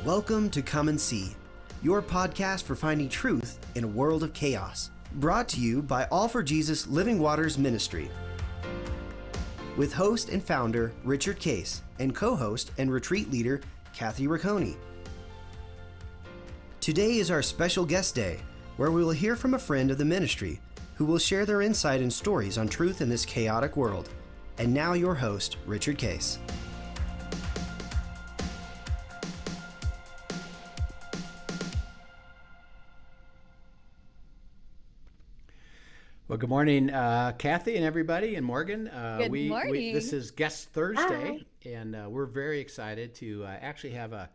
Welcome to Come and See, your podcast for finding truth in a world of chaos. Brought to you by All for Jesus Living Waters Ministry. With host and founder Richard Case and co-host and retreat leader Kathy Ricconi. Today is our special guest day, where we will hear from a friend of the ministry who will share their insight and stories on truth in this chaotic world. And now your host, Richard Case. Well, good morning, Kathy and everybody, and Morgan. Good morning. This is Guest Thursday, and we're very excited to actually have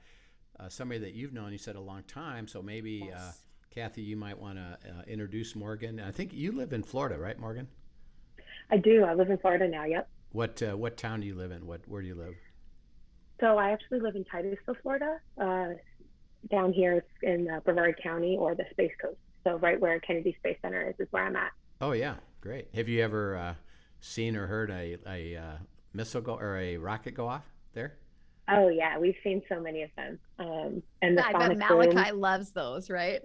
somebody that you've known, you said, a long time. So maybe, Yes. Kathy, you might want to introduce Morgan. I think you live in Florida, right, Morgan? I do. I live in Florida now. Yep. What town do you live in? Where do you live? So I actually live in Titusville, Florida. Down here in Brevard County, or the Space Coast. So right where Kennedy Space Center is where I'm at. Oh yeah, great. Have you ever seen or heard a missile go or a rocket go off there? Oh yeah, we've seen so many of them. And the I bet sonic Malachi boom. loves those, right?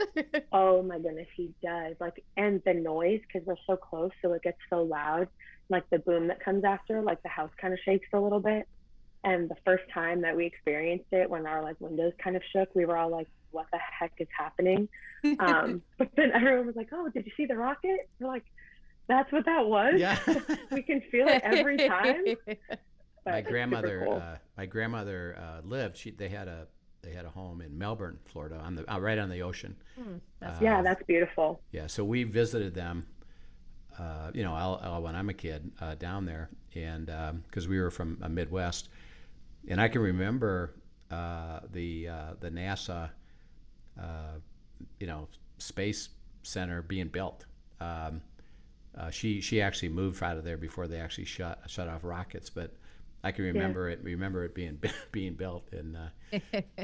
Oh my goodness, he does. And the noise, because we're so close, so it gets so loud. Like the boom that comes after, like the house kind of shakes a little bit. And the first time that we experienced it, when our windows kind of shook, we were all like, "What the heck is happening?" But then everyone was like, "Oh, did you see the rocket?" We're like, "That's what that was." Yeah. We can feel it every time. But My it's grandmother, super cool. lived. They had a home in Melbourne, Florida, on the right on the ocean. That's beautiful. Yeah, so we visited them. When I'm a kid down there, and because we were from Midwest, and I can remember the NASA, space center being built. She actually moved out of there before they actually shut off rockets, but I can remember it being built, and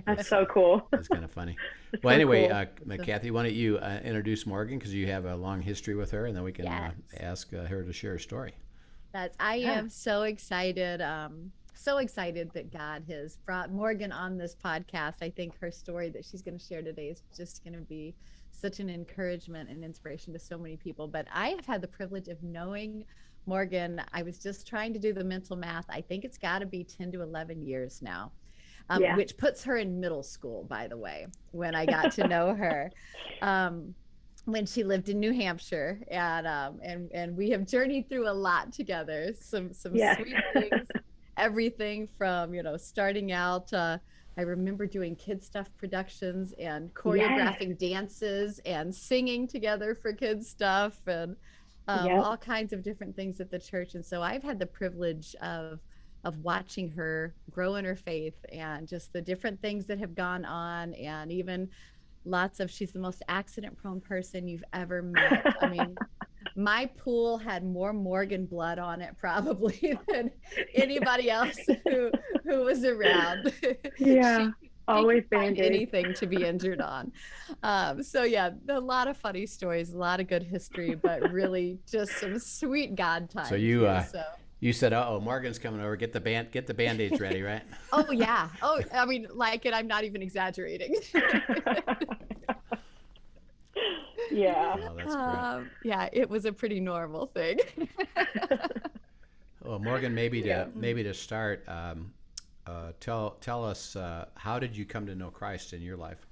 That's so cool. it's kind of funny. It's Well, so anyway, cool. Kathy, why don't you introduce Morgan, because you have a long history with her, and then we can Yes. ask her to share a story. I am so excited. So excited that God has brought Morgan on this podcast. I think her story that she's going to share today is just going to be such an encouragement and inspiration to so many people. But I have had the privilege of knowing Morgan. I was just trying to do the mental math. I think it's got to be 10 to 11 years now, which puts her in middle school, by the way, when I got to know her. When she lived in New Hampshire, and we have journeyed through a lot together. Some sweet things, everything from starting out. I remember doing kid stuff productions and choreographing dances and singing together for kids stuff, and all kinds of different things at the church. And so I've had the privilege of watching her grow in her faith, and just the different things that have gone on, and even she's the most accident prone person you've ever met. I mean, my pool had more Morgan blood on it probably than anybody else who was around. Yeah. She Always could find Band-Aid. anything to be injured on. A lot of funny stories, a lot of good history, but really just some sweet God times. So you said, "Uh-oh, Morgan's coming over. Get the Band-Aids ready," right? Oh yeah. Oh, I mean, I'm not even exaggerating. Yeah. Oh, that's great. It was a pretty normal thing. Well, Morgan, maybe to start, tell us, how did you come to know Christ in your life?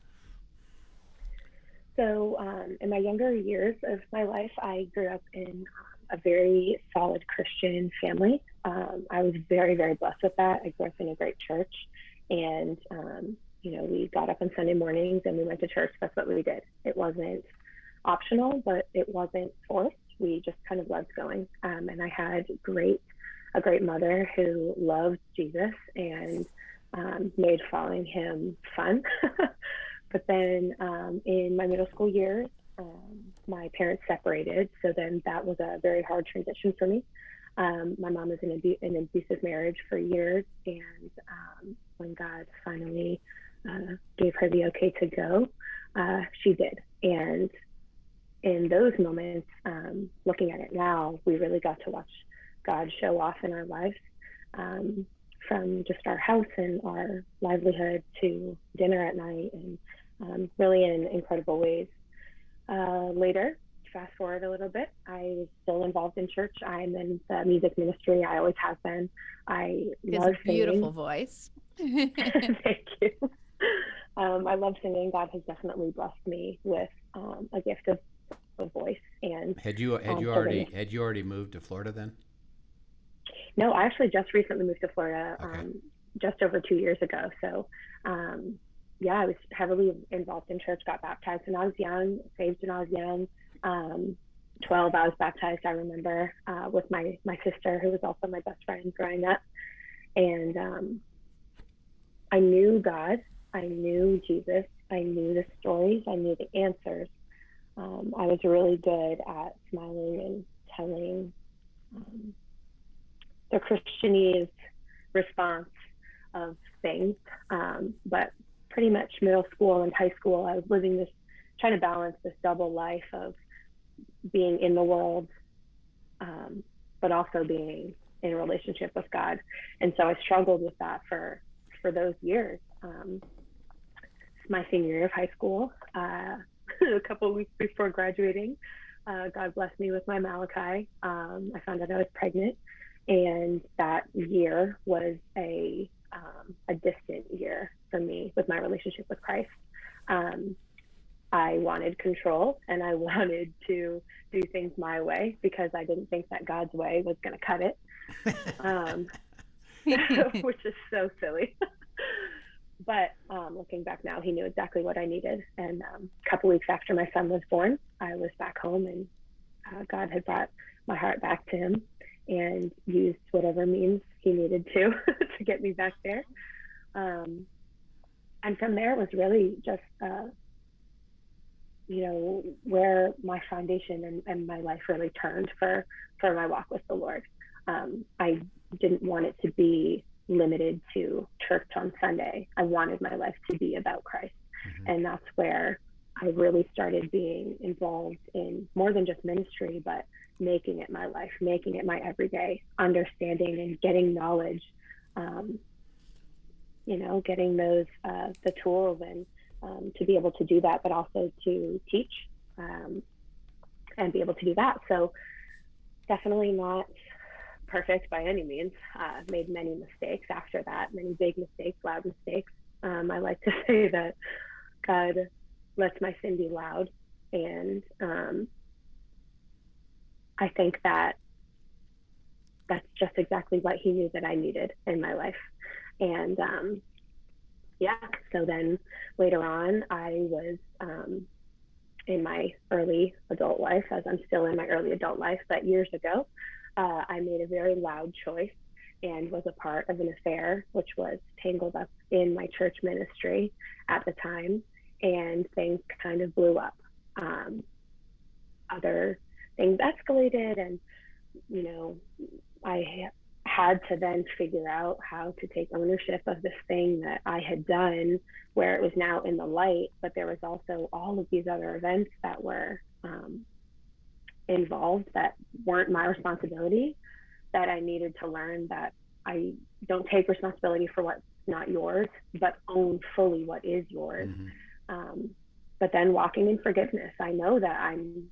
So in my younger years of my life, I grew up in a very solid Christian family. I was very, very blessed with that. I grew up in a great church, and we got up on Sunday mornings and we went to church. That's what we did. It wasn't optional, but it wasn't forced. We just kind of loved going. And I had a great mother who loved Jesus and made following him fun. But then in my middle school years, my parents separated. So then that was a very hard transition for me. My mom was in an abusive marriage for years. And when God finally gave her the okay to go, she did. And in those moments, looking at it now, we really got to watch God show off in our lives. from just our house and our livelihood to dinner at night, and really in incredible ways. Later, fast forward a little bit, I was still involved in church. I'm in the music ministry. I always have been. I love singing. Beautiful voice. Thank you. I love singing. God has definitely blessed me with a gift of a voice. And had you already moved to Florida then? No, I actually just recently moved to Florida, okay. Just over 2 years ago. So, yeah, I was heavily involved in church, got baptized when I was young, saved when I was young. 12, I was baptized, I remember, with my sister, who was also my best friend growing up. And I knew God, I knew Jesus, I knew the stories, I knew the answers. I was really good at smiling and telling the Christianese response of things. But pretty much middle school and high school, I was trying to balance this double life of being in the world, but also being in a relationship with God. And so I struggled with that for those years. My senior year of high school, a couple of weeks before graduating, God blessed me with my Malachi. I found out I was pregnant, and that year was a distant year for me with my relationship with Christ. I wanted control, and I wanted to do things my way because I didn't think that God's way was going to cut it, which is so silly. But looking back now, he knew exactly what I needed. And a couple weeks after my son was born, I was back home, and God had brought my heart back to him and used whatever means he needed to get me back there. And from there, it was really just, where my foundation and my life really turned for my walk with the Lord. I didn't want it to be limited to church on Sunday. I wanted my life to be about Christ. Mm-hmm. And that's where I really started being involved in more than just ministry, but making it my life, making it my everyday, understanding and getting knowledge, getting those, the tools and to be able to do that, but also to teach and be able to do that. So definitely not perfect by any means. Made many mistakes after that, many big mistakes, loud mistakes. I like to say that God lets my sin be loud, and I think that that's just exactly what he knew that I needed in my life. And so then later on, I was in my early adult life, as I'm still in my early adult life, but years ago, I made a very loud choice and was a part of an affair, which was tangled up in my church ministry at the time, and things kind of blew up. Other things escalated, and, I had to then figure out how to take ownership of this thing that I had done, where it was now in the light, but there was also all of these other events that were involved that weren't my responsibility, that I needed to learn that I don't take responsibility for what's not yours, but own fully what is yours. Mm-hmm. But then walking in forgiveness, I know that I'm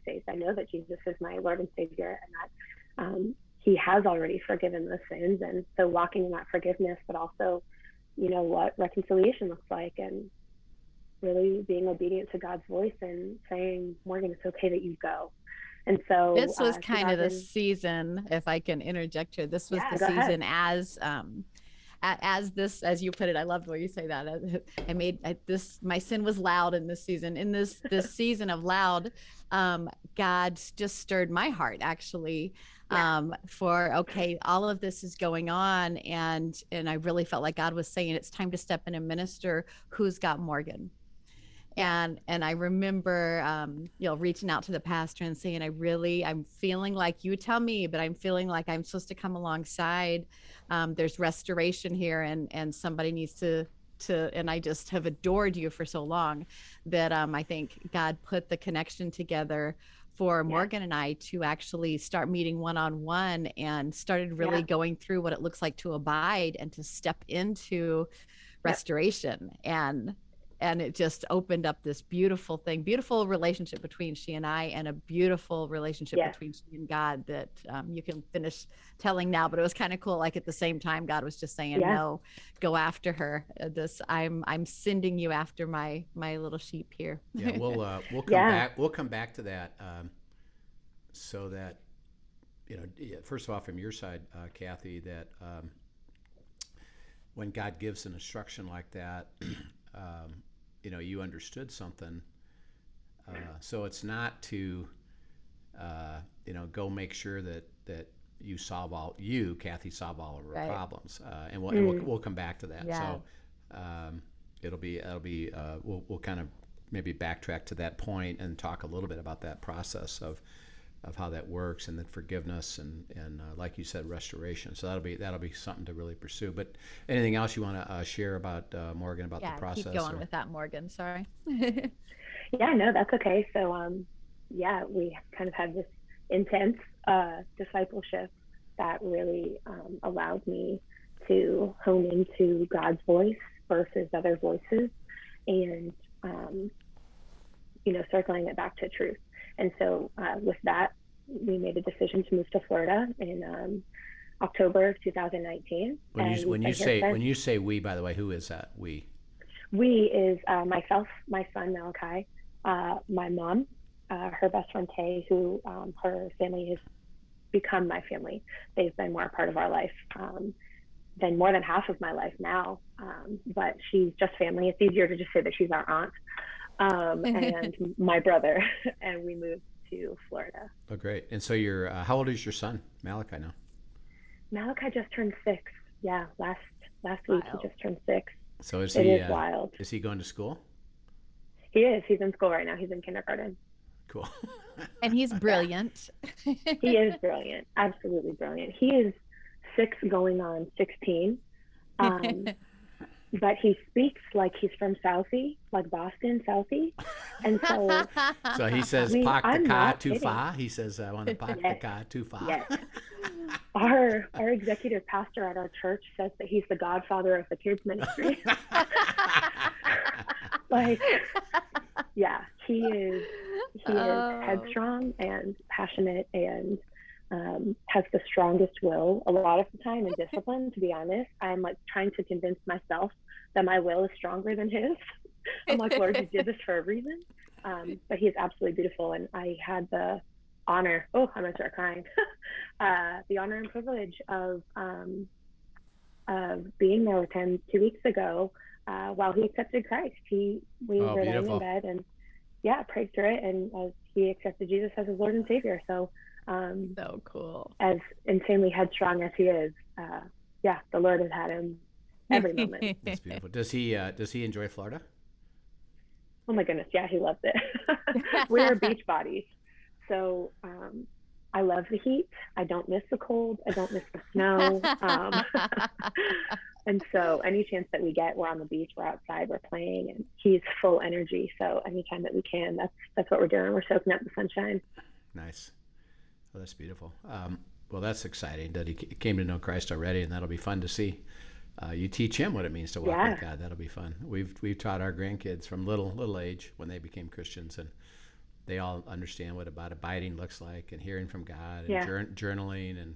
saved. I know that Jesus is my Lord and Savior, and that he has already forgiven those sins. And so walking in that forgiveness, but also, what reconciliation looks like, and really being obedient to God's voice and saying, Morgan, it's okay that you go. And so this was kind of the season, if I can interject here, this was the season as this, as you put it, I loved the way you say that. My sin was loud in this season. In this season of loud, God just stirred my heart, actually, for, okay, all of this is going on. And I really felt like God was saying, it's time to step in and minister. Who's got Morgan? And I remember, reaching out to the pastor and saying, I'm feeling like, you tell me, but I'm feeling like I'm supposed to come alongside. There's restoration here, and somebody needs to, and I just have adored you for so long that I think God put the connection together for Morgan and I to actually start meeting one-on-one, and started really going through what it looks like to abide and to step into restoration. And it just opened up this beautiful relationship between she and I, and a beautiful relationship between she and God that you can finish telling now. But it was kind of cool. Like at the same time, God was just saying, no, go after her. I'm sending you after my little sheep here. Yeah, we'll come back. We'll come back to that. So that, first of all, from your side, Kathy, that when God gives an instruction like that, you understood something. So it's not to, go make sure that Kathy, solve all of her problems. And we'll come back to that. Yeah. So we'll kind of maybe backtrack to that point and talk a little bit about that process of how that works, and then forgiveness and like you said, restoration. So that'll be something to really pursue. But anything else you want to share about Morgan, about the process? Keep going with that, Morgan. Sorry. Yeah, no, that's okay. So we kind of had this intense discipleship that really allowed me to hone into God's voice versus other voices, and circling it back to truth. And so with that, we made a decision to move to Florida in October of 2019. When you say we, by the way, who is that we? We is myself, my son Malachi, my mom, her best friend Tay, who her family has become my family. They've been more a part of our life than more than half of my life now. But she's just family. It's easier to just say that she's our aunt. And my brother, and we moved to Florida. Oh, great. And so you're, how old is your son, Malachi, now? Malachi just turned 6. Yeah, last week he just turned 6. So is wild. Is he going to school? He is. He's in school right now. He's in kindergarten. Cool. And he's brilliant. He is brilliant. Absolutely brilliant. He is 6 going on 16. But he speaks like he's from Southie, like Boston, Southie. And so so he says, "Park the car too far." He says, "I want to park the car too far." Yes. Our executive pastor at our church says that he's the godfather of the kids ministry. He is headstrong and passionate, and has the strongest will a lot of the time, and discipline. To be honest, I'm like trying to convince myself that my will is stronger than his. I'm like, Lord, you did this for a reason. But he is absolutely beautiful, and I had the honor, I'm gonna start crying, the honor and privilege of being there with him 2 weeks ago while he accepted Christ. We were laying in bed and prayed through it, and as he accepted Jesus as his Lord and Savior. So so cool. As insanely headstrong as he is, the Lord has had him every moment. That's beautiful. Does he enjoy Florida? Oh my goodness, yeah, he loves it. We're beach bodies, so I love the heat. I don't miss the cold. I don't miss the snow. And so any chance that we get, we're on the beach, we're outside, we're playing, and he's full energy. So anytime that we can, that's what we're doing. We're soaking up the sunshine. Nice. Well, that's beautiful. Well, that's exciting that he came to know Christ already, and that'll be fun to see. You teach him what it means to walk with God. That'll be fun. We've taught our grandkids from little age when they became Christians, and they all understand what about abiding looks like, and hearing from God, and journaling, and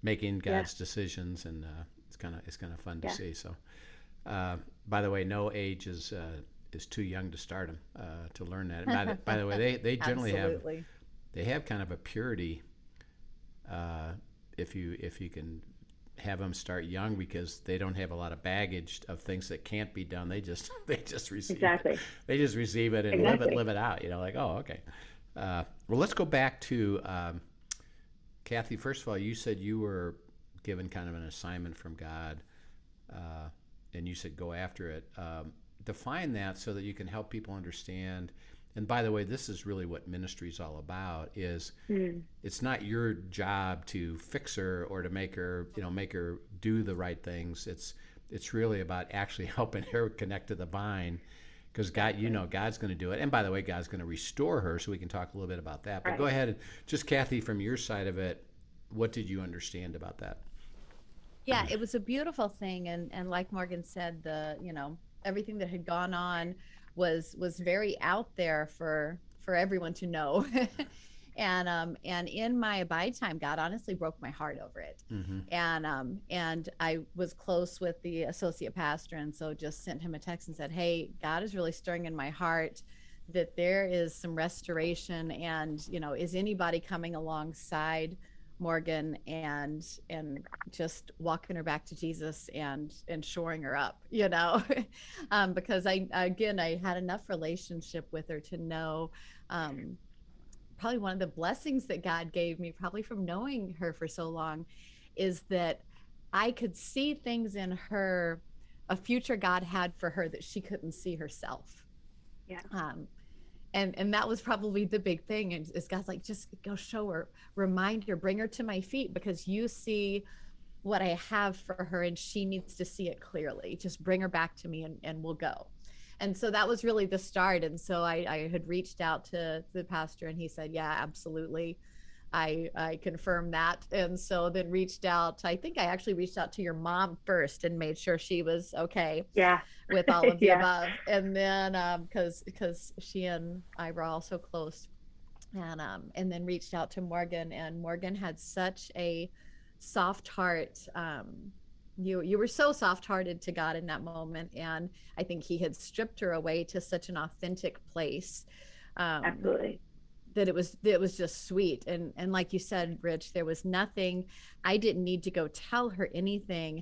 making God's decisions, and it's kind of fun to see. So, by the way, no age is too young to start them to learn that. And by the way, they generally have kind of a purity. If you can have them start young, because they don't have a lot of baggage of things that can't be done. They just receive it. They just receive it and live it out. Like, oh, okay. Well, let's go back to Kathy. First of all, you said you were given kind of an assignment from God, and you said go after it. Define that so that you can help people understand. And by the way, this is really what ministry is all about. It's not your job to fix her or to make her do the right things. It's really about actually helping her connect to the vine because God, God's going to do it. And by the way, God's going to restore her, so we can talk a little bit about that. But Right. go ahead and just, Kathy, from your side of it, what did you understand about that? Yeah, it was a beautiful thing, and like Morgan said, everything that had gone on was very out there for everyone to know. And in my abide time, God honestly broke my heart over it. Mm-hmm. And I was close with the associate pastor, and so just sent him a text and said, "Hey, God is really stirring in my heart that there is some restoration, and is anybody coming alongside Morgan and just walking her back to Jesus and shoring her up, because I had enough relationship with her to know, probably one of the blessings that God gave me, probably from knowing her for so long, is that I could see things in her, a future God had for her that she couldn't see herself. Yeah. And that was probably the big thing. And is God's like, just go show her, remind her, bring her to my feet, because you see what I have for her and she needs to see it clearly. Just bring her back to me and we'll go. And so that was really the start. And so I had reached out to the pastor, and he said, yeah, absolutely. I confirmed that. And so then I think I actually reached out to your mom first and made sure she was okay. Yeah. With all of the Yeah. above. And then because she and I were all so close, and then reached out to Morgan, and Morgan had such a soft heart. You were so soft-hearted to God in that moment, and I think he had stripped her away to such an authentic place. Absolutely. That it was just sweet. And like you said, Rich, there was nothing, I didn't need to go tell her anything.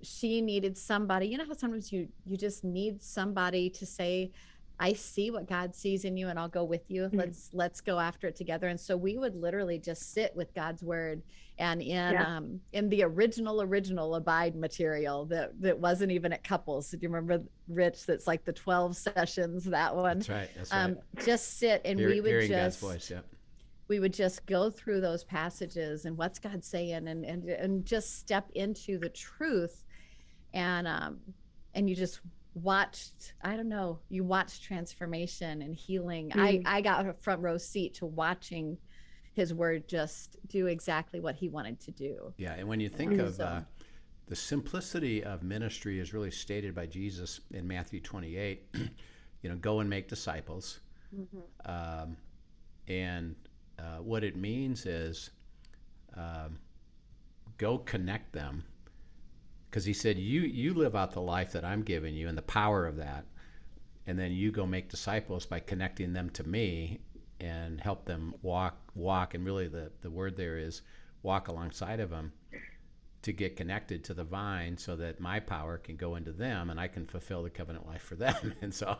She needed somebody, how sometimes you just need somebody to say, I see what God sees in you, and I'll go with you. Mm-hmm. Let's go after it together. And so we would literally just sit with God's word, and in the original abide material that wasn't even at couples. Do you remember, Rich? That's like the 12 sessions, that one. That's right. Just sit, and we would hearing just God's voice. Yeah. We would just go through those passages and what's God saying, and just step into the truth. And you just watched, you watched transformation and healing. Mm-hmm. I got a front row seat to watching his word just do exactly what he wanted to do. Yeah, and when you think of the simplicity of ministry is really stated by Jesus in Matthew 28, go and make disciples. Mm-hmm. And what it means is go connect them. Because he said, you live out the life that I'm giving you and the power of that, and then you go make disciples by connecting them to me and help them walk. And really the word there is walk alongside of them to get connected to the vine, so that my power can go into them and I can fulfill the covenant life for them. And so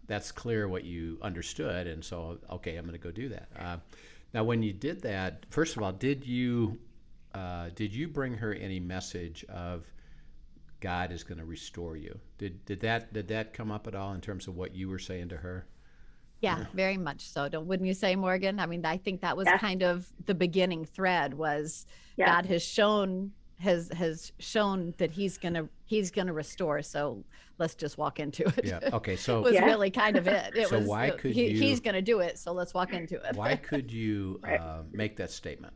that's clear what you understood. And so, okay, I'm going to go do that. Now, when you did that, first of all, did you bring her any message of God is going to restore you? Did that come up at all in terms of what you were saying to her? Yeah, very much so. Wouldn't you say, Morgan? I mean, I think that was kind of the beginning thread was God has shown that he's gonna restore. So let's just walk into it. Yeah. Okay. So it was really kind of it. So why could he's gonna do it? So let's walk into it. Why could you make that statement?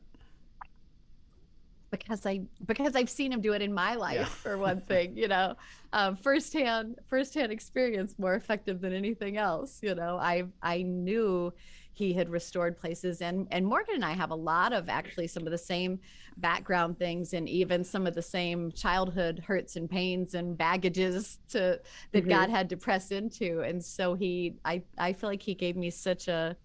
Because I've seen him do it in my life, for one thing, firsthand experience, more effective than anything else. I knew he had restored places, and Morgan and I have a lot of actually some of the same background things, and even some of the same childhood hurts and pains and baggages that mm-hmm. God had to press into. And so I feel like he gave me such a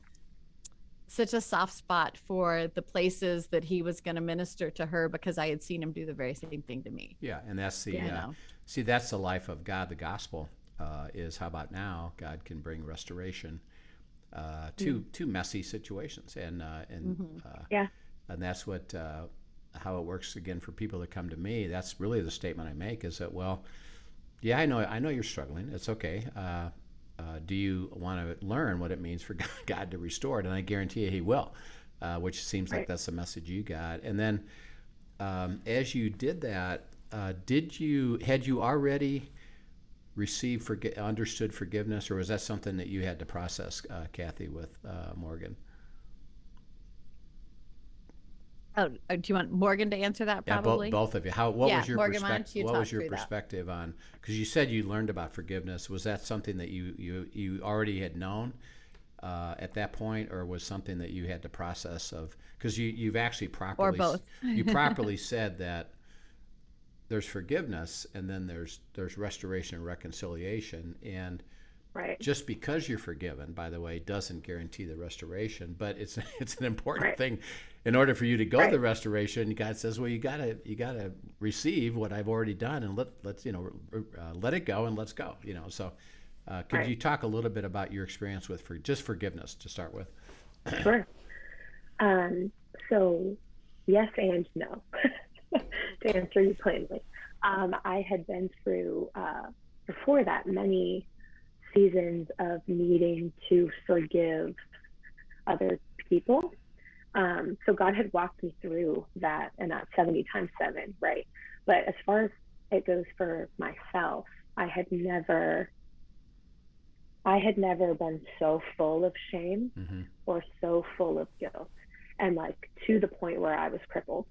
soft spot for the places that he was going to minister to her, because I had seen him do the very same thing to me. Yeah. And that's that's the life of God. The gospel is, how about now God can bring restoration to messy situations. And that's what, how it works again for people that come to me. That's really the statement I make, is that, well, yeah, I know you're struggling. It's okay. Do you want to learn what it means for God to restore it? And I guarantee you he will, which seems like that's the message you got. And then as you did that, had you already understood forgiveness, or was that something that you had to process, Kathy, with Morgan? Oh, do you want Morgan to answer that? Probably. Yeah, both of you. What was your Morgan, perspective on? Because you said you learned about forgiveness. Was that something that you already had known at that point, or was something that you had to process of? Because you've actually properly, or both. You properly said that there's forgiveness and then there's restoration and reconciliation, and right. just because you're forgiven, by the way, doesn't guarantee the restoration, but it's an important right. thing. In order for you to go right. the restoration, God says, well, you gotta receive what I've already done, and let's let it go and let's go. So could right. you talk a little bit about your experience with just forgiveness to start with? Sure. So yes and no. To answer you plainly, I had been through before that many seasons of needing to forgive other people. So God had walked me through that, and that 70 times 7, right? But as far as it goes for myself, I had never been so full of shame mm-hmm. or so full of guilt, and like to the point where I was crippled.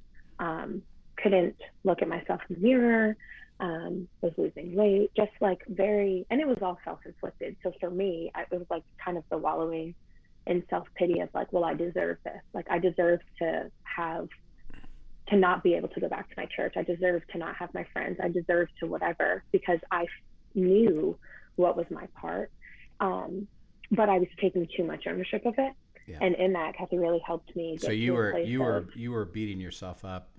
Couldn't look at myself in the mirror, was losing weight, just like and it was all self-inflicted. So for me, it was like kind of the wallowing in self-pity of like, well, I deserve this. Like I deserve to not be able to go back to my church. I deserve to not have my friends. I deserve to whatever, because I knew what was my part. But I was taking too much ownership of it. Yeah. And in that, Kathy really helped me. So you were beating yourself up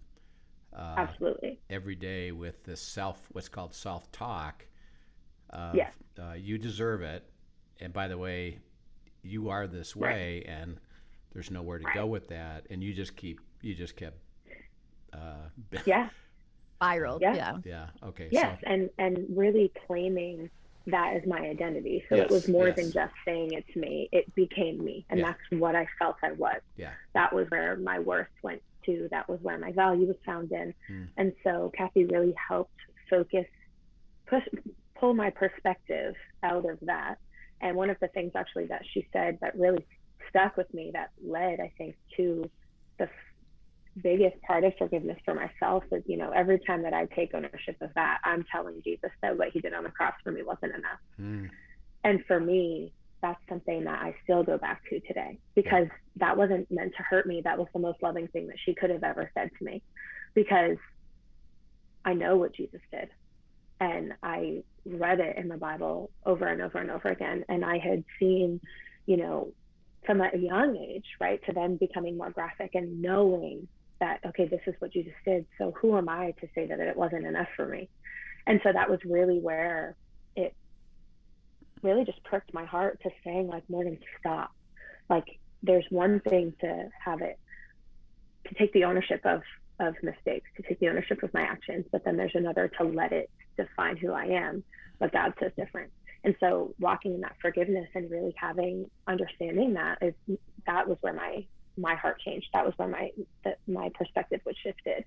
absolutely every day with this what's called self-talk. Yes. You deserve it, and by the way, you are this way, right. And there's nowhere to right. go with that, and you just kept yeah spiraled. Yeah. Okay. Yes. So. and really claiming that as my identity. So yes. It was more than just saying it's me. It became me, and that's what I felt I was. Yeah. That was where my worth went to. That was where my value was found in. And so Kathy really helped pull my perspective out of that. And one of the things actually that she said that really stuck with me, that led, I think, to the biggest part of forgiveness for myself is, every time that I take ownership of that, I'm telling Jesus that what he did on the cross for me wasn't enough. And for me, that's something that I still go back to today, because that wasn't meant to hurt me. That was the most loving thing that she could have ever said to me, because I know what Jesus did. And I read it in the Bible over and over and over again. And I had seen, from a young age, right, to then becoming more graphic and knowing that, okay, this is what Jesus did. So who am I to say that it wasn't enough for me? And so that was really where it really just pricked my heart to saying, like, Morgan, stop. Like, there's one thing to take the ownership of mistakes, to take the ownership of my actions, but then there's another to let it define who I am. But God says different. And so walking in that forgiveness and really understanding that was where my heart changed. That was where my perspective was shifted.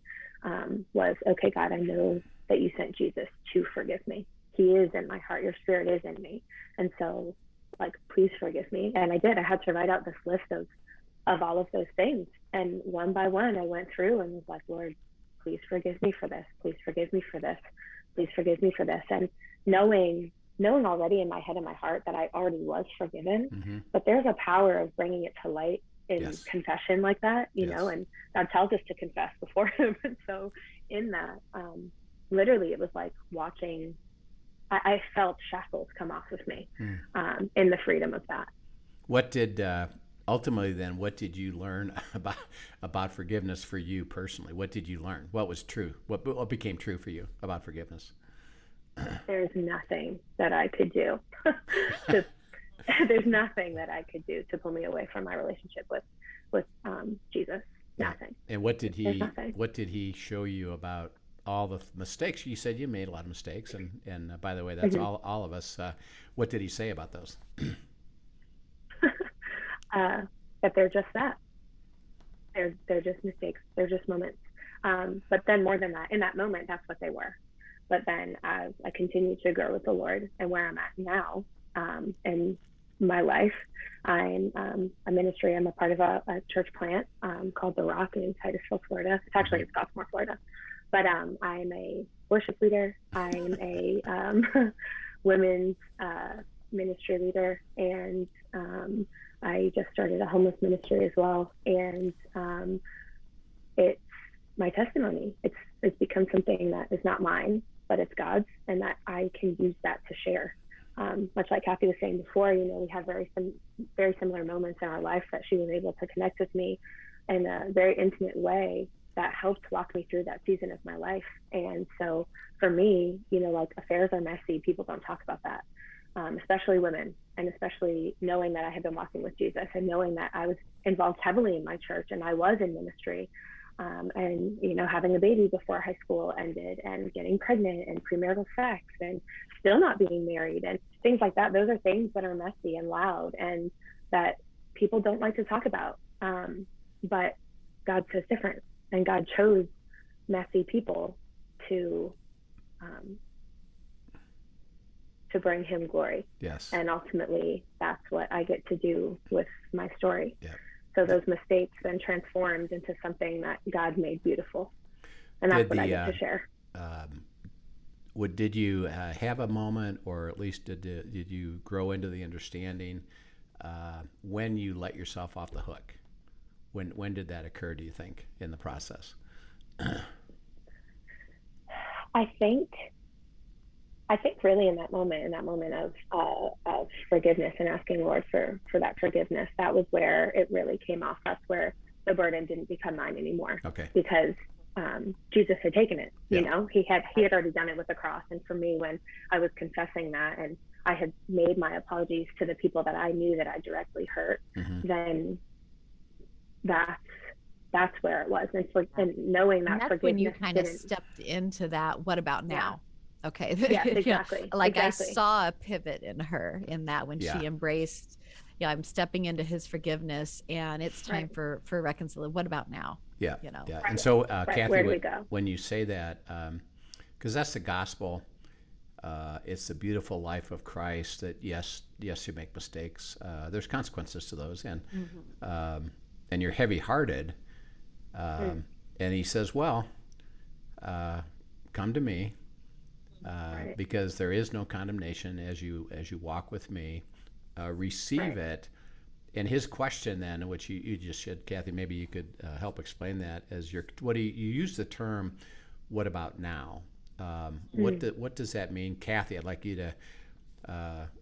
Was, okay, God, I know that you sent Jesus to forgive me. He is in my heart. Your spirit is in me. And so, like, please forgive me. And I did. I had to write out this list of all of those things. And one by one, I went through and was like, Lord, please forgive me for this. Please forgive me for this. Please forgive me for this. And knowing already in my head and my heart that I already was forgiven, but there's a power of bringing it to light in confession like that, you know, and God tells us to confess before him. And so in that, literally it was like watching, I felt shackles come off of me in the freedom of that. What did, ultimately then, what did you learn about forgiveness for you personally? What did you learn? What was true? What became true for you about forgiveness? There's nothing that I could do. There's nothing that I could do to pull me away from my relationship with Jesus. Nothing. And what did he show you about all the mistakes? You said you made a lot of mistakes, and by the way, that's all of us. What did he say about those? That they're just that. They're just mistakes. They're just moments. But then more than that, in that moment, that's what they were. But then as I continued to grow with the Lord and where I'm at now in my life, I'm a ministry. I'm a part of a church plant called The Rock in Titusville, Florida. It's actually in Scottsmore, Florida. But I'm a worship leader. I'm a women's ministry leader, and I just started a homeless ministry as well. And it's my testimony. It's become something that is not mine, but it's God's, and that I can use that to share. Much like Kathy was saying before, we have very similar moments in our life that she was able to connect with me in a very intimate way that helped walk me through that season of my life. And so for me, like, affairs are messy. People don't talk about that, especially women, and especially knowing that I had been walking with Jesus and knowing that I was involved heavily in my church and I was in ministry. And, having a baby before high school ended, and getting pregnant, and premarital sex, and still not being married, and things like that. Those are things that are messy and loud and that people don't like to talk about. But God says different, and God chose messy people to bring him glory. Yes. And ultimately, that's what I get to do with my story. Yeah. So those mistakes then transformed into something that God made beautiful. And that's what I get to share. Did you have a moment, or at least did you grow into the understanding when you let yourself off the hook? When did that occur, do you think, in the process? I think really in that moment of forgiveness and asking Lord for that forgiveness, that was where it really came off. That's where the burden didn't become mine anymore. Okay. Because Jesus had taken it. Yeah. He had already done it with the cross. And for me, when I was confessing that, and I had made my apologies to the people that I knew that I directly hurt, then that's where it was. And knowing that that's forgiveness, when you kind of stepped into that. What about now? Yeah. Okay. Yeah, exactly. Exactly. I Exactly. saw a pivot in her in that when she embraced, I'm stepping into his forgiveness, and it's time for reconciliation. What about now? Yeah. Yeah. Right. And so, Kathy, where do we go? When you say that, because that's the gospel, it's the beautiful life of Christ, that yes, you make mistakes. There's consequences to those, and and you're heavy-hearted. And he says, well, come to me, because there is no condemnation as you walk with me. Receive it. And his question then, which you just said, Kathy, maybe you could help explain that, as you use the term, what about now? What does that mean? Kathy, I'd like you to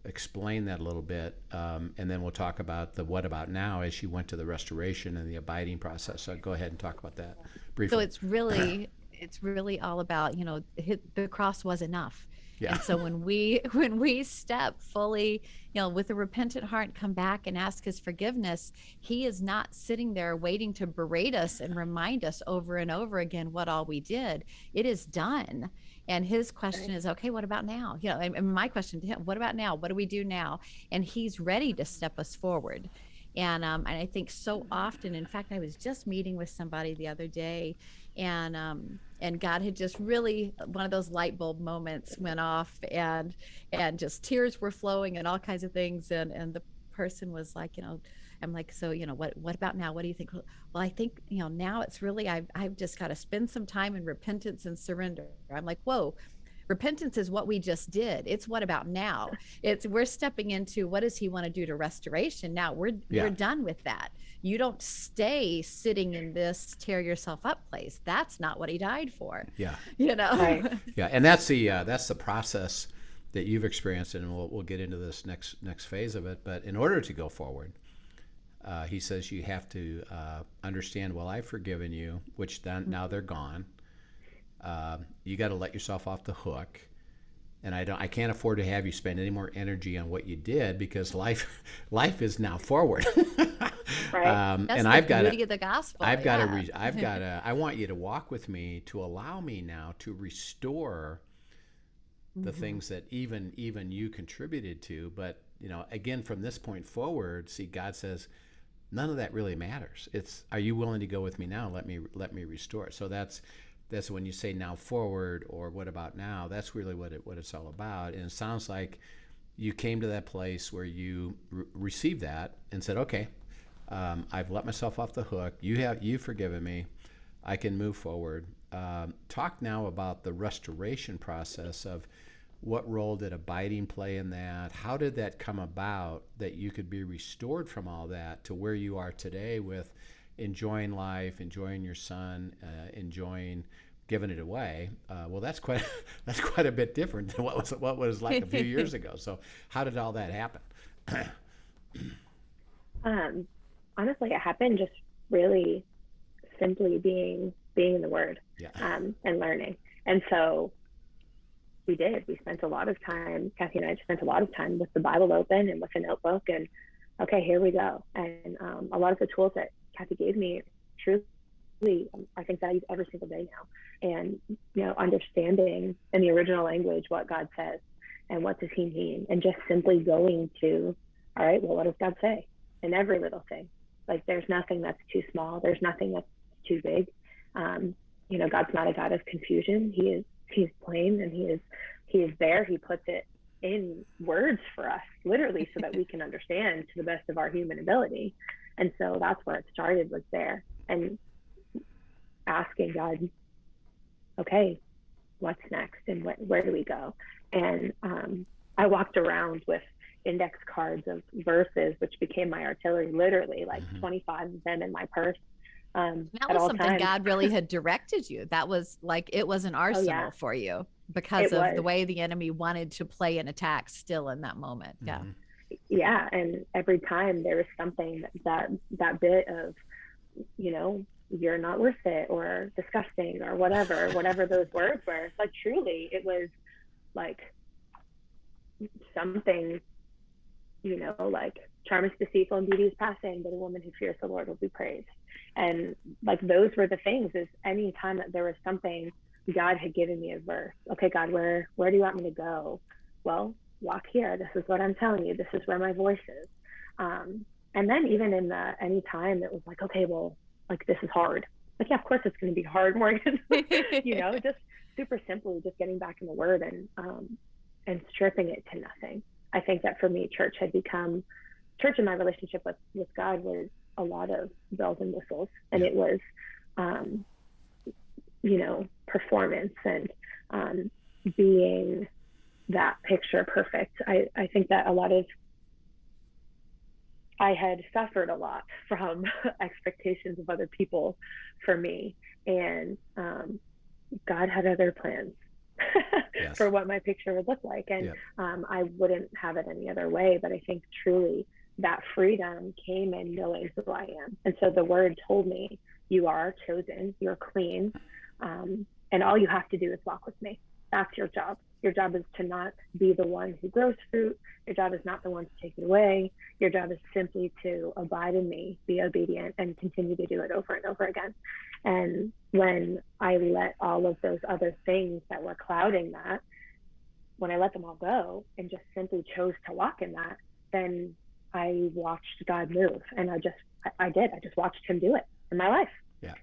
explain that a little bit, and then we'll talk about the what about now as you went to the restoration and the abiding process. So go ahead and talk about that briefly. So it's really all about, the cross was enough. Yeah. And so when we step fully, with a repentant heart, come back and ask his forgiveness, he is not sitting there waiting to berate us and remind us over and over again what all we did. It is done. And his question is, okay, what about now? And my question to him, what about now? What do we do now? And he's ready to step us forward. And I think so often, in fact, I was just meeting with somebody the other day, and God had just really, one of those light bulb moments went off, and just tears were flowing and all kinds of things. And the person was like, I'm like, so, what about now? What do you think? Well, I think, now it's really, I've just got to spend some time in repentance and surrender. I'm like, whoa. Repentance is what we just did. It's what about now? We're stepping into, what does he want to do to restoration? Now we're done with that. You don't stay sitting in this tear yourself up place. That's not what he died for. Yeah. Right. Yeah. And that's the process that you've experienced, and we'll get into this next phase of it. But in order to go forward, he says you have to understand, well, I've forgiven you, which then now they're gone. You got to let yourself off the hook, and I can't afford to have you spend any more energy on what you did, because life is now forward. Right. That's and the I've got beauty of the gospel. I want you to walk with me, to allow me now to restore the things that even you contributed to. But again, from this point forward, see, God says none of that really matters. It's, are you willing to go with me now? Let me restore it. So that's that's when you say now forward or what about now, that's really what it's all about. And it sounds like you came to that place where you received that and said, okay, I've let myself off the hook. You've forgiven me. I can move forward. Talk now about the restoration process of what role did abiding play in that? How did that come about that you could be restored from all that to where you are today with enjoying life, enjoying your son, enjoying giving it away? Well, that's quite a bit different than what was like a few years ago. So how did all that happen? Honestly, it happened just really simply being in the Word, and learning. And so we spent a lot of time, Kathy and I spent a lot of time with the Bible open and with a notebook, and okay, here we go. And a lot of the tools that Kathy gave me, truly, I think that I use every single day now. And, understanding in the original language what God says and what does he mean, and just simply going to, all right, well, what does God say in every little thing? Like, there's nothing that's too small. There's nothing that's too big. God's not a God of confusion. He's plain, and he is there. He puts it in words for us, literally, so that we can understand to the best of our human ability. And so that's where it started, was there, and asking God, okay, what's next, and where do we go? And I walked around with index cards of verses, which became my artillery, literally, like 25 of them in my purse. That was something God really had directed you. That was like, it was an arsenal for you because of the way the enemy wanted to play and attack still in that moment. Yeah. Yeah. And every time there was something that bit of, you're not worth it, or disgusting, or whatever those words were. Like, truly, it was like something, like, charm is deceitful and beauty is passing, but a woman who fears the Lord will be praised. And like, those were the things, is any time that there was something, God had given me a verse. Okay, God, where do you want me to go? Well, walk here. This is what I'm telling you. This is where my voice is. And then even in any time it was like, okay, well, like, this is hard. Like, yeah, of course it's going to be hard, Morgan. Just super simply just getting back in the Word and stripping it to nothing. I think that for me, church in my relationship with God was a lot of bells and whistles, and it was, performance and being that picture perfect. I think that I had suffered a lot from expectations of other people for me, and God had other plans for what my picture would look like, and I wouldn't have it any other way. But I think truly that freedom came in knowing who I am. And so the Word told me, you are chosen, you're clean, and all you have to do is walk with me. That's your job. Your job is to not be the one who grows fruit. Your job is not the one to take it away. Your job is simply to abide in me, be obedient, and continue to do it over and over again. And when I let all of those other things that were clouding that, when I let them all go and just simply chose to walk in that, then I watched God move. And I just watched him do it in my life. Yeah.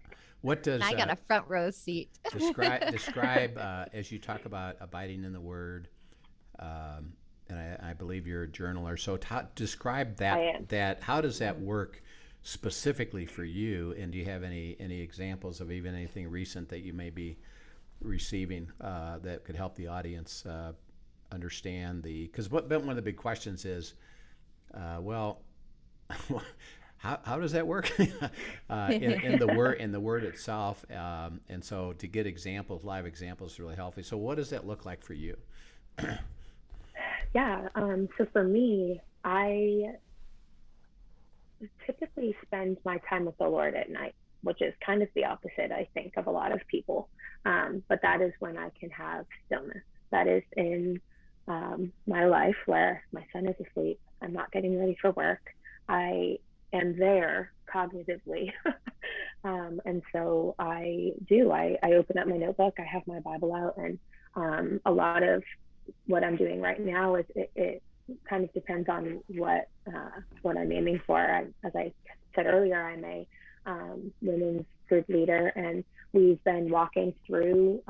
What does I got a front row seat. describe as you talk about abiding in the Word, and I believe you're a journaler. So describe that. How does that work specifically for you? And do you have any examples of even anything recent that you may be receiving that could help the audience understand because one of the big questions is, how does that work in the word itself? And so to get live examples is really helpful. So what does that look like for you? Yeah. So for me, I typically spend my time with the Lord at night, which is kind of the opposite, I think, of a lot of people. But that is when I can have stillness. That is in my life where my son is asleep. I'm not getting ready for work. I am there cognitively. And so I open up my notebook, I have my Bible out, and a lot of what I'm doing right now is it kind of depends on what I'm aiming for. As I said earlier, I'm a women's group leader, and we've been walking through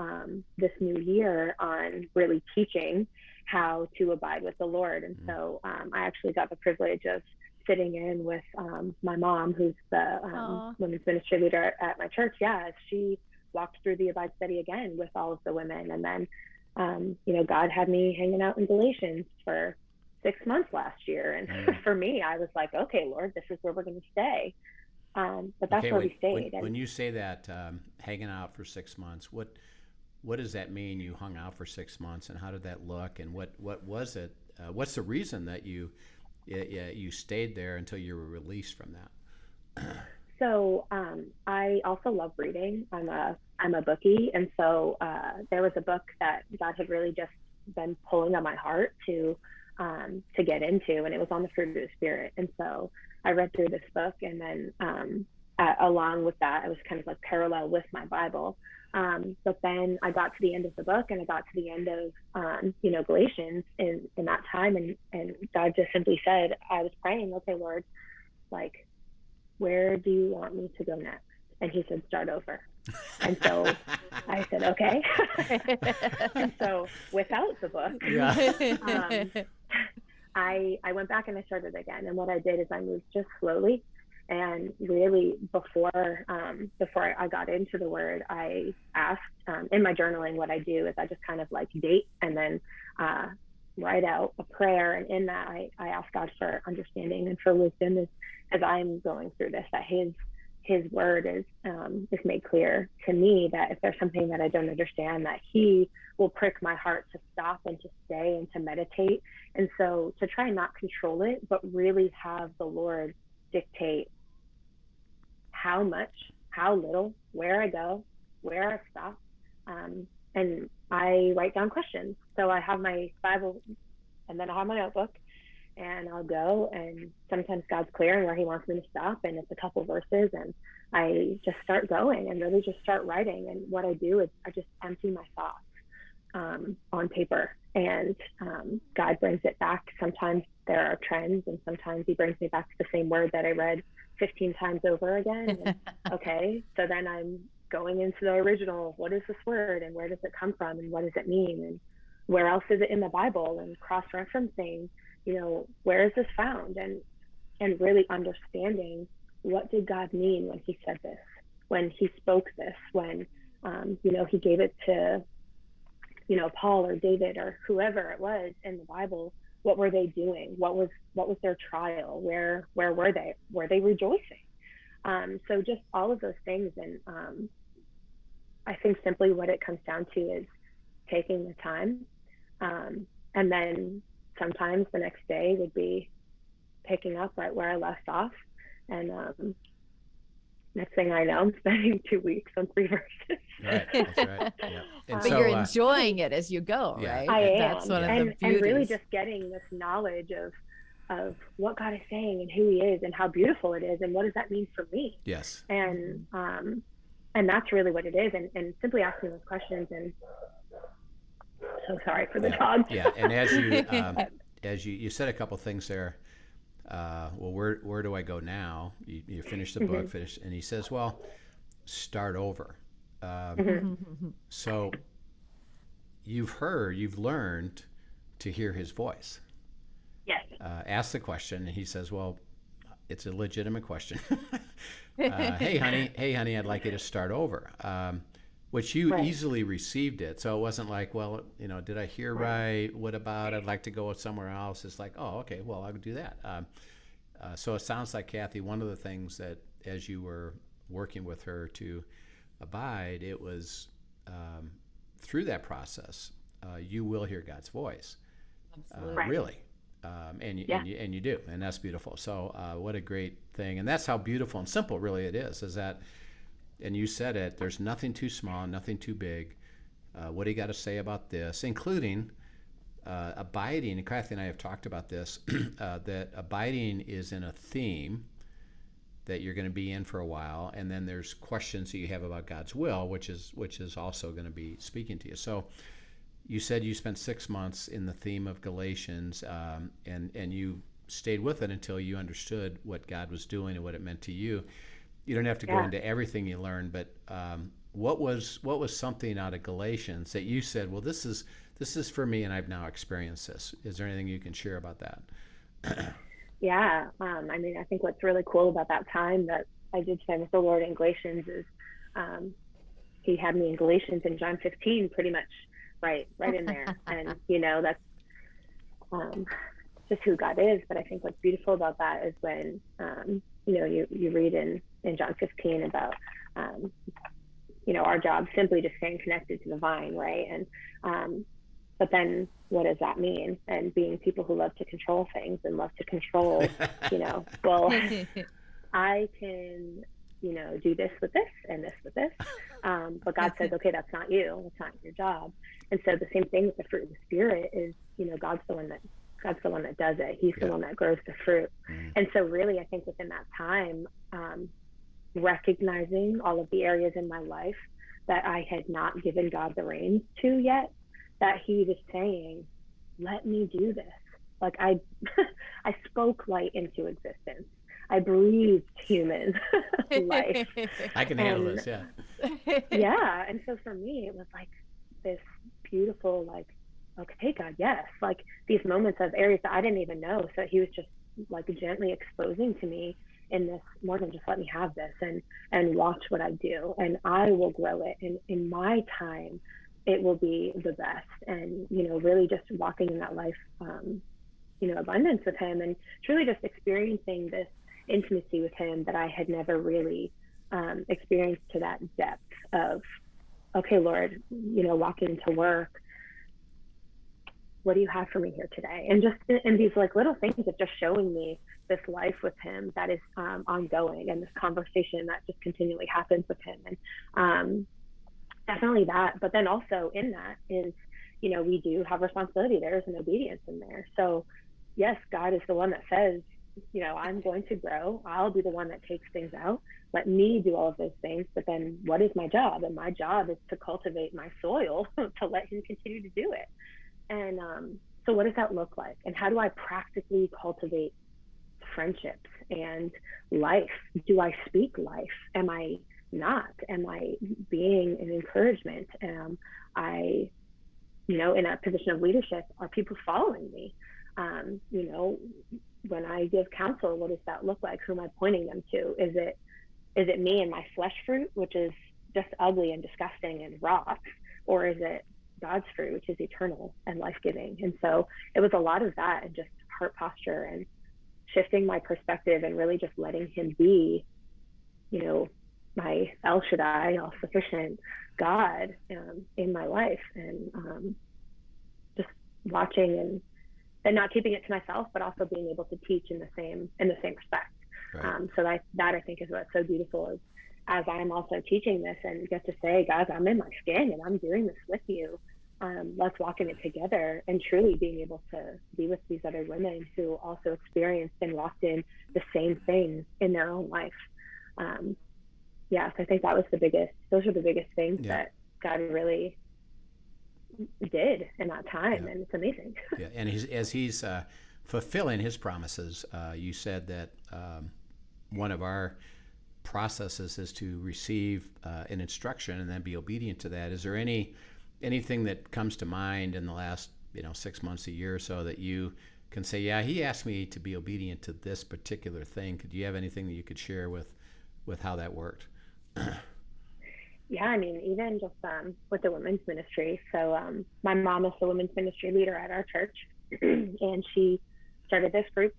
this new year on really teaching how to abide with the Lord. And so I actually got the privilege of sitting in with my mom, who's the women's ministry leader at my church. Yeah, she walked through the Abide study again with all of the women. And then, God had me hanging out in Galatians for 6 months last year. And for me, I was like, okay, Lord, this is where we're going to stay. But that's where we stayed. When you say that, hanging out for 6 months, what does that mean? You hung out for 6 months, and how did that look? And what was it? What's the reason that you stayed there until you were released from that? So I also love reading. I'm a bookie, and so there was a book that God had really just been pulling on my heart to get into, and it was on the fruit of the Spirit. And so I read through this book, and then along with that, it was kind of like parallel with my Bible. But then I got to the end of the book, and I got to the end of Galatians in that time, and God just simply said, I was praying, okay, Lord, like, where do you want me to go next? And he said, start over. And so I said, okay. And so without the book, I went back and I started again. And what I did is I moved just slowly. And really before I got into the Word, I asked, in my journaling, what I do is I just kind of like date and then write out a prayer. And in that, I ask God for understanding and for wisdom as I'm going through this, that his word is made clear to me, that if there's something that I don't understand, that he will prick my heart to stop and to stay and to meditate. And so to try and not control it, but really have the Lord dictate how much, how little, where I go, where I stop. And I write down questions. So I have my Bible, and then I have my notebook, and I'll go, and sometimes God's clear and where he wants me to stop, and it's a couple verses, and I just start going and really just start writing. And what I do is I just empty my thoughts on paper, and God brings it back. Sometimes there are trends, and sometimes he brings me back to the same word that I read 15 times over again. And, okay, so then I'm going into the original. What is this word, and where does it come from, and what does it mean, and where else is it in the Bible, and cross-referencing, where is this found, and really understanding, what did God mean when he said this, when he spoke this, when he gave it to Paul or David or whoever it was in the Bible. What were they doing? What was their trial? Where were they? Were they rejoicing? So just all of those things. And I think simply what it comes down to is taking the time. And then sometimes the next day would be picking up right where I left off. And next thing I know, I'm spending 2 weeks on 3 verses. Right, that's right. Yeah. And but you're enjoying it as you go, right? I am. That's one of the beauties. And really just getting this knowledge of what God is saying and who he is and how beautiful it is and what does that mean for me. Yes. And that's really what it is. And simply asking those questions. And so sorry for the dog. Yeah. And as you said a couple things there. Well, where do I go now? You finish the book, and he says, well, start over. So you've learned to hear his voice. Yes. Ask the question, and he says, well, it's a legitimate question. Hey, honey, I'd like you to start over. Which you easily received it. So it wasn't like, well, did I hear right? What about, I'd like to go somewhere else. It's like, oh, okay, well, I would do that. So it sounds like, Kathy, one of the things that as you were working with her to abide, it was through that process, you will hear God's voice. Really. And you do, and that's beautiful. So what a great thing. And that's how beautiful and simple really it is that, and you said it, there's nothing too small, nothing too big. What do you got to say about this, including abiding? And Kathy and I have talked about this, that abiding is in a theme that you're going to be in for a while, and then there's questions that you have about God's will, which is also going to be speaking to you. So you said you spent 6 months in the theme of Galatians, and you stayed with it until you understood what God was doing and what it meant to you. you don't have to go into everything you learned, but what was something out of Galatians that you said, well, this is for me, and I've now experienced this? Is there anything you can share about that? Yeah. I mean, I think what's really cool about that time that I did spend with the Lord in Galatians is he had me in Galatians and John 15 pretty much right in there. And, that's just who God is. But I think what's beautiful about that is when, you read in John 15 about, our job simply just staying connected to the vine, right? And but then what does that mean? And being people who love to control things and love to control, well, I can, do this with this and this with this. But God says, okay, that's not you. That's not your job. And so the same thing with the fruit of the Spirit is, God's the one that does it. He's the one that grows the fruit. And so really, I think within that time, recognizing all of the areas in my life that I had not given God the reins to yet, that he was saying, let me do this. Like I spoke light into existence. I breathed human life. I can handle this, yeah. Yeah. And so for me, it was like this beautiful, like, okay, God, yes. Like these moments of areas that I didn't even know. So he was just like gently exposing to me in this, Morgan, just let me have this and watch what I do. And I will grow it. And in my time, it will be the best. And, really just walking in that life, abundance with him, and truly just experiencing this intimacy with him that I had never really experienced to that depth of, okay, Lord, walking to work, what do you have for me here today? And just in these like little things of just showing me this life with him that is ongoing, and this conversation that just continually happens with him. And definitely that, but then also in that is, we do have responsibility. There is an obedience in there. So yes, God is the one that says, I'm going to grow. I'll be the one that takes things out. Let me do all of those things. But then what is my job? And my job is to cultivate my soil to let him continue to do it. And so what does that look like? And how do I practically cultivate friendships and life? Do I speak life? Am I not? Am I being an encouragement? Am I, in a position of leadership, are people following me? When I give counsel, what does that look like? Who am I pointing them to? Is it me and my flesh fruit, which is just ugly and disgusting and raw? Or is it God's fruit, which is eternal and life-giving? And so it was a lot of that, and just heart posture and shifting my perspective and really just letting him be, my El Shaddai, all-sufficient God in my life, and just watching and not keeping it to myself, but also being able to teach in the same respect. Right. So that I think is what's so beautiful, is as I'm also teaching this and get to say, guys, I'm in my skin and I'm doing this with you. Let's walk in it together, and truly being able to be with these other women who also experienced and walked in the same things in their own life. So I think those are the biggest things that God really did in that time. And it's amazing. And as he's fulfilling his promises, you said that one of our processes is to receive an instruction and then be obedient to that. Is there anything that comes to mind in the last 6 months, a year or so, that you can say, yeah, he asked me to be obedient to this particular thing? Could you have anything that you could share with how that worked? Yeah, I mean, even just with the women's ministry. So my mom is the women's ministry leader at our church, and she started this group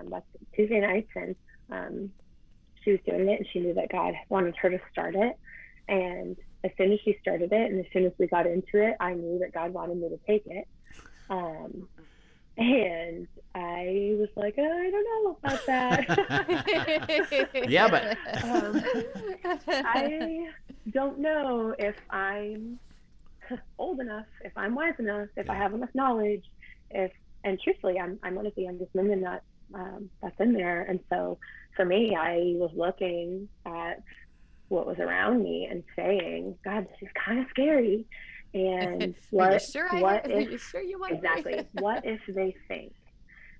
like Tuesday nights, and she was doing it, and she knew that God wanted her to start it. And as soon as she started it, and as soon as we got into it, I knew that God wanted me to take it. And I was like, I don't know about that. Yeah, but I don't know if I'm old enough, if I'm wise enough, if I have enough knowledge, and truthfully, I'm one of the youngest women that's in there. And so for me, I was looking at what was around me and saying, God, this is kind of scary. And what if they think?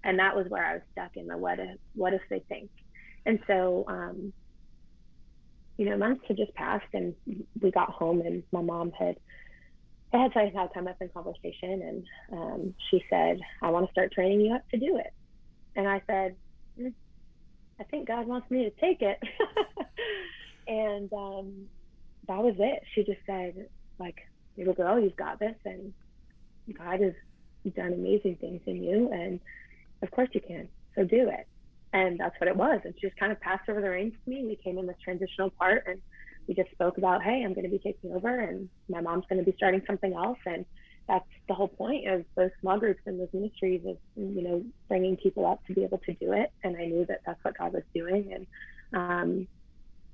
And that was where I was stuck in the what if they think. And so months had just passed, and we got home, and my mom had come up in conversation, and she said, I want to start training you up to do it. And I said, I think God wants me to take it. And that was it. She just said, like, little girl, you've got this, and God has done amazing things in you, and of course you can, so do it. And that's what it was. And she just kind of passed over the reins to me. We came in this transitional part, and we just spoke about, hey, I'm going to be taking over, and my mom's going to be starting something else. And that's the whole point of those small groups and those ministries, is, bringing people up to be able to do it. And I knew that that's what God was doing. And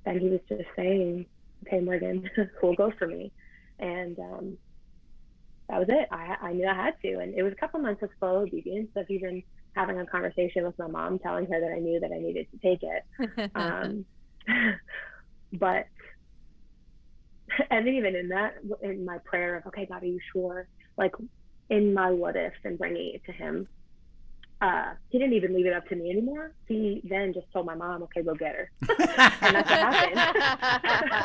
then he was just saying, okay, Morgan, who will go for me? And that was it. I knew I had to. And it was a couple months of slow obedience, of even having a conversation with my mom, telling her that I knew that I needed to take it. But, and then even in my prayer of, okay, God, are you sure? Like, in my what ifs and bringing it to him, he didn't even leave it up to me anymore. He then just told my mom, okay, go get her. And that's what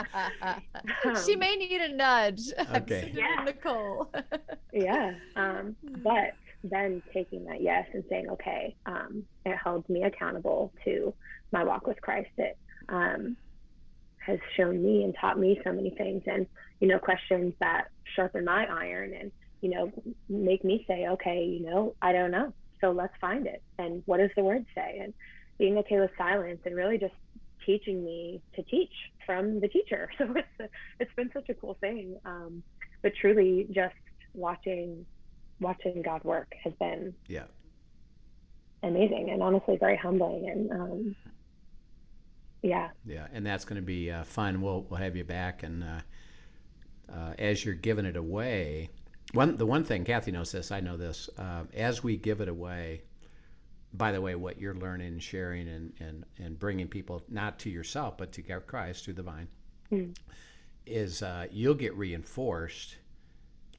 happened. She may need a nudge. Okay. Yeah. Nicole. Yeah. But then taking that yes and saying, okay, it held me accountable to my walk with Christ. It has shown me and taught me so many things, and, questions that sharpen my iron, and, make me say, okay, I don't know. So let's find it. And what does the word say? And being okay with silence, and really just teaching me to teach from the teacher. So it's been such a cool thing. But truly just watching God work has been amazing, and honestly very humbling. And yeah. And that's going to be fun. We'll have you back, and as you're giving it away, the one thing, Kathy knows this, I know this, as we give it away, by the way, what you're learning and sharing and bringing people, not to yourself, but to Christ through the vine, is you'll get reinforced,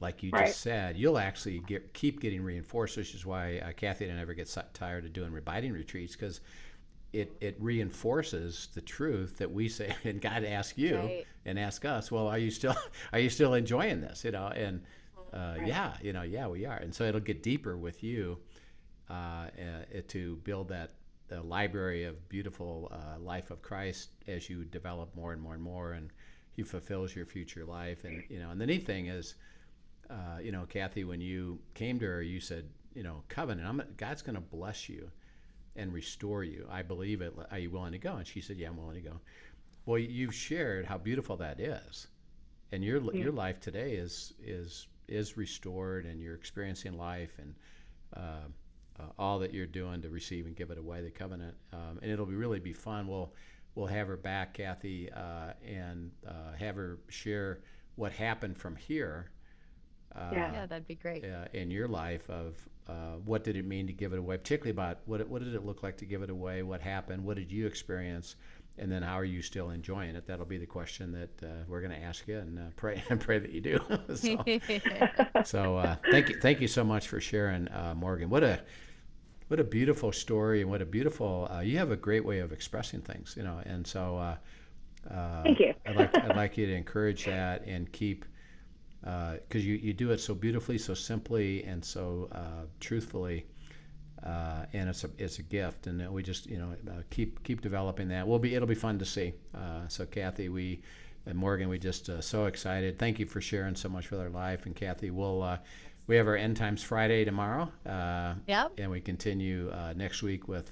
like you just said. You'll actually keep getting reinforced, which is why Kathy and I never get tired of doing abiding retreats, because it reinforces the truth that we say, and God asks you and ask us, well, are you still enjoying this? And yeah, we are. And so it'll get deeper with you to build the library of beautiful life of Christ as you develop more and more and more, and he fulfills your future life. And and the neat thing is, Kathy, when you came to her, you said, covenant, God's going to bless you and restore you. I believe it. Are you willing to go? And she said, yeah, I'm willing to go. Well, you've shared how beautiful that is, and your life today is restored, and you're experiencing life, and all that you're doing to receive and give it away, the covenant, and it'll really be fun. We'll have her back, Kathy, and have her share what happened from here. Yeah, that'd be great. In your life, of what did it mean to give it away, particularly about what did it look like to give it away, what happened, what did you experience, and then how are you still enjoying it? That'll be the question that we're going to ask you, and pray that you do. So thank you so much for sharing, Morgan. What a beautiful story, and what a beautiful you have a great way of expressing things, and so thank you. I'd like you to encourage that and keep, because you do it so beautifully, so simply, and so truthfully, and it's a gift, and we just keep developing that. It'll be fun to see. So Kathy, and Morgan, we just so excited. Thank you for sharing so much with our life. And Kathy, we have our End Times Friday tomorrow. And we continue next week with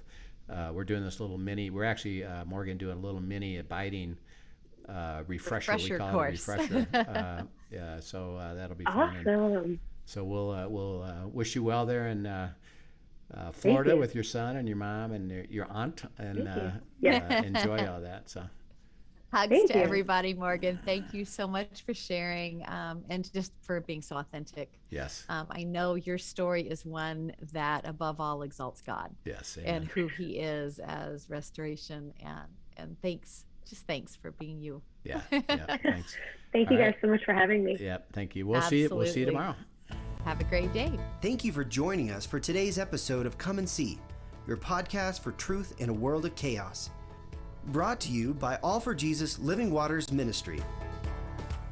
we're doing this little mini. We're actually Morgan doing a little mini abiding refresher. We call course. It a refresher. So that'll be fun. Awesome. And so we'll wish you well there in Florida with your son and your mom and your aunt, and enjoy all that. So hugs to everybody, Morgan. Thank you so much for sharing, and just for being so authentic. Yes. I know your story is one that above all exalts God. Yes. Amen. And who he is as restoration, and thanks for being you. Yeah. Thanks. Thank you guys so much for having me. Yeah, thank you. We'll see you tomorrow. Have a great day. Thank you for joining us for today's episode of Come and See, your podcast for truth in a world of chaos. Brought to you by All for Jesus Living Waters Ministry.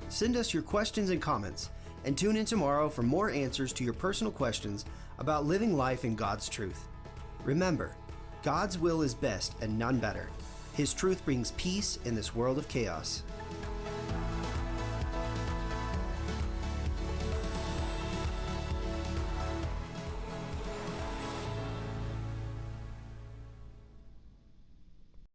Send us your questions and comments, and tune in tomorrow for more answers to your personal questions about living life in God's truth. Remember, God's will is best and none better. His truth brings peace in this world of chaos.